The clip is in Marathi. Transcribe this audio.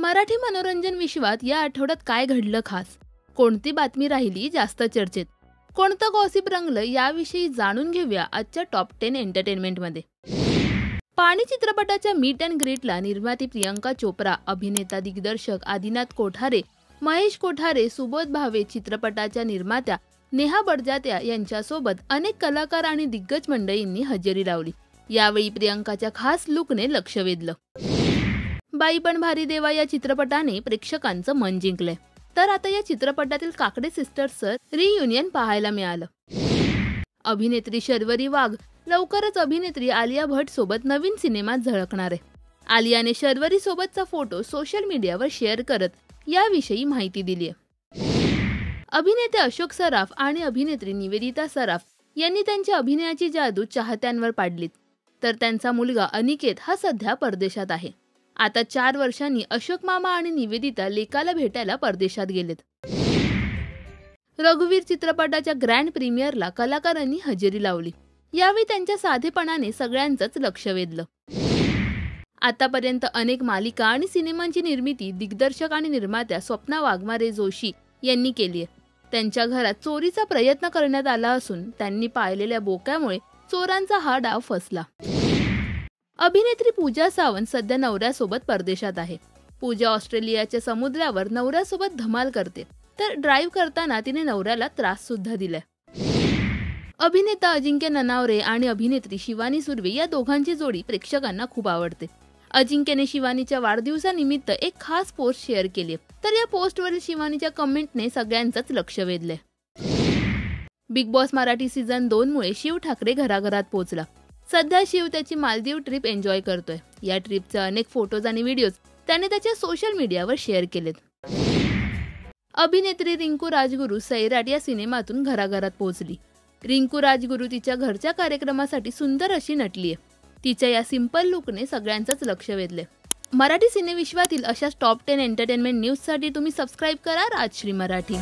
मराठी मनोरंजन विश्वात या आठवड्यात काय घडलं खास? कोणती बातमी राहिली जास्त चर्चेत? कोणतं गॉसिप रंगलं याविषयी जाणून घेऊया आजच्या टॉप 10 एंटरटेनमेंटमध्ये. पाणी चित्रपटाच्या मीट अँड ग्रीटला निर्माती प्रियंका चोप्रा, अभिनेता दिग्दर्शक आदिनाथ कोठारे, महेश कोठारे, सुबोध भावे, चित्रपटाच्या निर्मात्या नेहा बडजात्या यांच्यासोबत अनेक कलाकार आणि दिग्गज मंडळींनी हजेरी लावली. यावेळी प्रियंकाच्या खास लुकने लक्ष वेधलं. बाई पण भारी देवा या चित्रपटाने प्रेक्षकांचं मन जिंकलंय. तर आता या चित्रपटातील काकडे सिस्टर्सचं रियुनियन पाहायला मिळालं. अभिनेत्री शर्वरी वाघ लवकरच अभिनेत्री आलिया भट्ट सोबत नवीन सिनेमात झळकणार आहे. आलियाने शर्वरी सोबतचा फोटो सोशल मीडियावर शेअर करत याविषयी माहिती दिली आहे. अभिनेते अशोक सराफ आणि अभिनेत्री निवेदिता सराफ यांनी त्यांच्या अभिनयाची जादू चाहत्यांवर पाडलीत. तर त्यांचा मुलगा अनिकेत हा सध्या परदेशात आहे. आता 4 वर्षांनी अशोक मामा आणि निवेदिता लेकाला भेटायला परदेशात गेलेत. रघुवीर चित्रपटाच्या ग्रँड प्रीमियरला कलाकारांनी हजेरी लावली. यावेळी त्यांच्या साधेपणाने सगळ्यांचंच लक्ष वेधलं. आतापर्यंत अनेक मालिका आणि सिनेमांची निर्मिती दिग्दर्शक आणि निर्मात्या स्वप्ना वाघमारे जोशी यांनी केली आहे. त्यांच्या घरात चोरीचा प्रयत्न करण्यात आला असून त्यांनी पाळलेल्या बोक्यामुळे चोरांचा हा डाव फसला. अभिनेत्री पूजा सावंत सध्या नवऱ्यासोबत परदेशात आहे. पूजा ऑस्ट्रेलियाच्या समुद्रावर नवऱ्यासोबत धमाल करते, तर ड्राईव्ह करताना तिने नवऱ्याला त्रास सुद्धा दिलाय. अभिनेता अजिंक्य ननावरे आणि अभिनेत्री शिवानी सुर्वे या दोघांची जोडी प्रेक्षकांना खूप आवडते. अजिंक्यने शिवानीच्या वाढदिवसानिमित्त एक खास पोस्ट शेअर केली, तर या पोस्टवरील शिवानीच्या कमेंटने सगळ्यांचंच लक्ष वेधलंय. बिग बॉस मराठी सीझन 2 मुळे शिव ठाकरे घराघरात पोहोचला. सध्या शिव त्याची मालदीव ट्रिप एन्जॉय करतोय. या ट्रिपचे अनेक फोटोज आणि व्हिडिओज त्याने त्याच्या सोशल मीडियावर शेअर केलेत. अभिनेत्री रिंकू राजगुरू सैराट या सिनेमातून घराघरात पोहोचली. रिंकू राजगुरू तिच्या घरच्या कार्यक्रमासाठी सुंदर अशी नटलीय. तिच्या या सिंपल लुकने सगळ्यांचंच लक्ष वेधले. मराठी सिनेविश्वातील अशाच टॉप 10 एंटरटेनमेंट न्यूजसाठी तुम्ही सबस्क्राईब करा राजश्री मराठी.